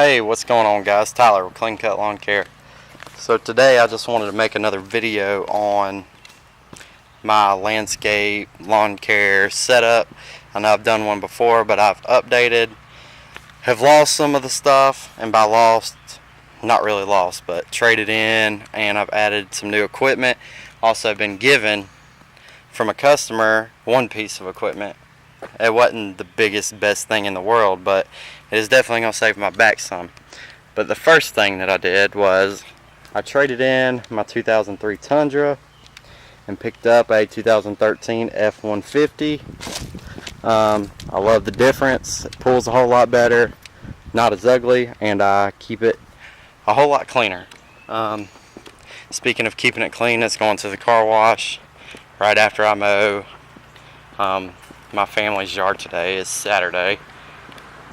Hey, what's going on, guys? Tyler with Clean Cut Lawn Care. So today I just wanted to make another video on my landscape lawn care setup. I know I've done one before, but I've updated, have lost some of the stuff, and by lost, not really lost, but traded in, and I've added some new equipment. Also been given from a customer one piece of equipment. It wasn't the biggest, best thing in the world, but it is definitely going to save my back some. But the first thing that I did was I traded in my 2003 Tundra and picked up a 2013 F-150. I love the difference. It pulls a whole lot better, not as ugly, and I keep it a whole lot cleaner. Speaking of keeping it clean, it's going to the car wash right after I mow my family's yard. Today is Saturday,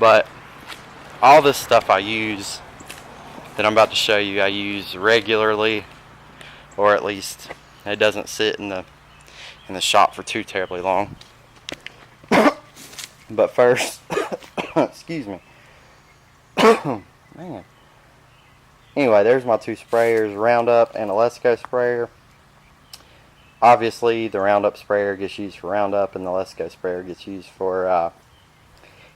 but all this stuff I use that I'm about to show you, I use regularly, or at least it doesn't sit in the shop for too terribly long. But first, excuse me. Man. Anyway, there's my two sprayers, Roundup and a Lesco Sprayer. Obviously, the Roundup sprayer gets used for Roundup, and the Lesco sprayer gets used for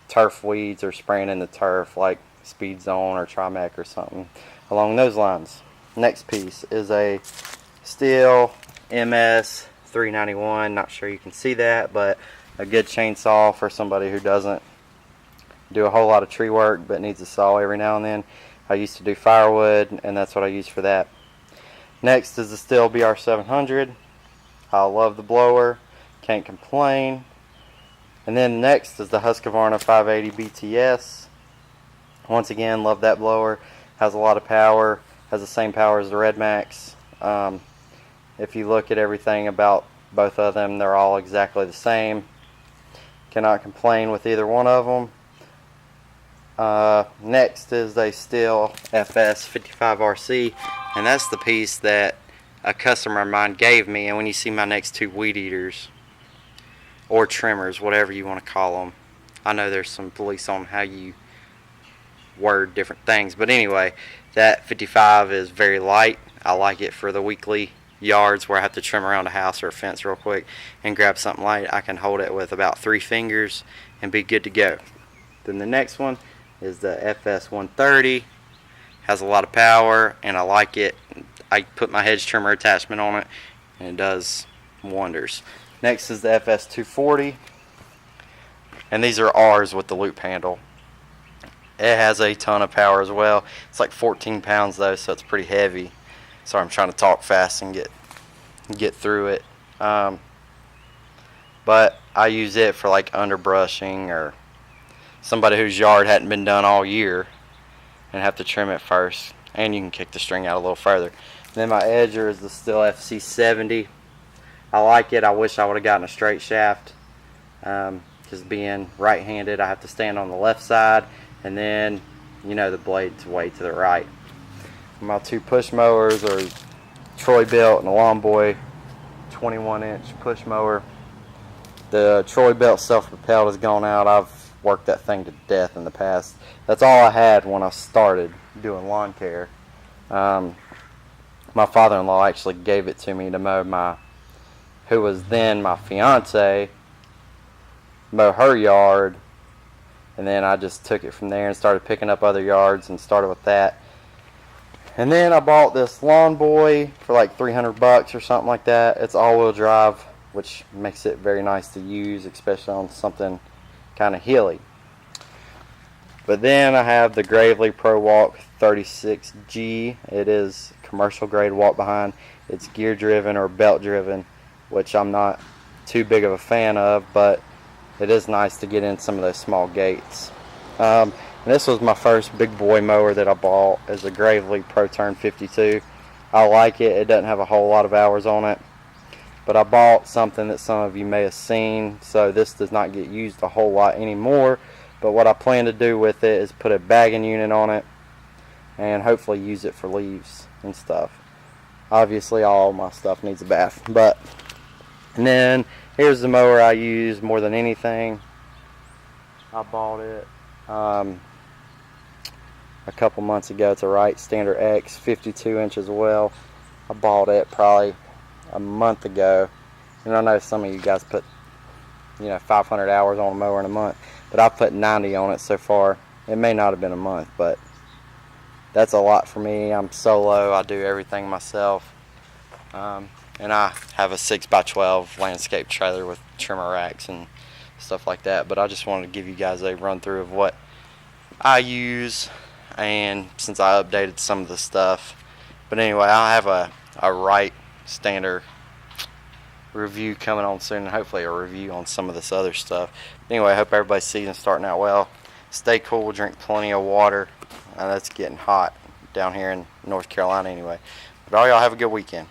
turf weeds or spraying in the turf, like Speed Zone or Trimec or something along those lines. Next piece is a Stihl MS 391. Not sure you can see that, but a good chainsaw for somebody who doesn't do a whole lot of tree work but needs a saw every now and then. I used to do firewood, and that's what I use for that. Next is the Stihl BR 700. I love the blower, can't complain. And then next is the Husqvarna 580 BTS. Once again, love that blower. Has a lot of power, has the same power as the Red Max. If you look at everything about both of them, they're all exactly the same. Cannot complain with either one of them. Next is a Stihl FS 55RC, and that's the piece that a customer of mine gave me. And when you see my next two weed eaters or trimmers, whatever you want to call them, I know there's some police on how you word different things, but anyway, that 55 is very light. I like it for the weekly yards where I have to trim around a house or a fence real quick and grab something light. I can hold it with about 3 fingers and be good to go. Then the next one is the FS 130. Has a lot of power, and I like it. I put my hedge trimmer attachment on it, and it does wonders. Next is the FS 240, and these are R's with the loop handle. It has a ton of power as well. It's like 14 pounds though, so it's pretty heavy. Sorry, I'm trying to talk fast and get through it. But I use it for like underbrushing or somebody whose yard hadn't been done all year and have to trim it first, and you can kick the string out a little further. Then my edger is the Stihl FC 70. I like it. I wish I would have gotten a straight shaft, because being right-handed, I have to stand on the left side, and then, you know, the blade's way to the right. My two push mowers are Troy-Bilt and a Lawn Boy 21-inch push mower. The Troy-Bilt self-propelled has gone out. I've worked that thing to death in the past. That's all I had when I started doing lawn care. My father-in-law actually gave it to me to mow who was then my fiance, mow her yard, and then I just took it from there and started picking up other yards and started with that. And then I bought this Lawn Boy for like $300 or something like that. It's all-wheel drive, which makes it very nice to use, especially on something kind of hilly. But then I have the Gravely Pro Walk 36G. It is commercial grade walk behind. It's gear driven or belt driven, which I'm not too big of a fan of, but it is nice to get in some of those small gates. And this was my first big boy mower that I bought, as a Gravely Pro Turn 52. I like it. It doesn't have a whole lot of hours on it, but I bought something that some of you may have seen, so this does not get used a whole lot anymore. But what I plan to do with it is put a bagging unit on it and hopefully use it for leaves and stuff. Obviously all my stuff needs a bath, and then here's the mower I use more than anything. I bought it a couple months ago. It's a Wright Stander X, 52 inches well. I bought it probably a month ago, and I know some of you guys put 500 hours on a mower in a month, but I've put 90 on it so far. It may not have been a month, but that's a lot for me. I'm solo, I do everything myself, and I have a 6x12 landscape trailer with trimmer racks and stuff like that. But I just wanted to give you guys a run through of what I use, and since I updated some of the stuff. But anyway, I have a Wright Stander review coming on soon, and hopefully a review on some of this other stuff. Anyway, I hope everybody's season's starting out well. Stay cool, drink plenty of water. It's getting hot down here in North Carolina anyway. But all y'all have a good weekend.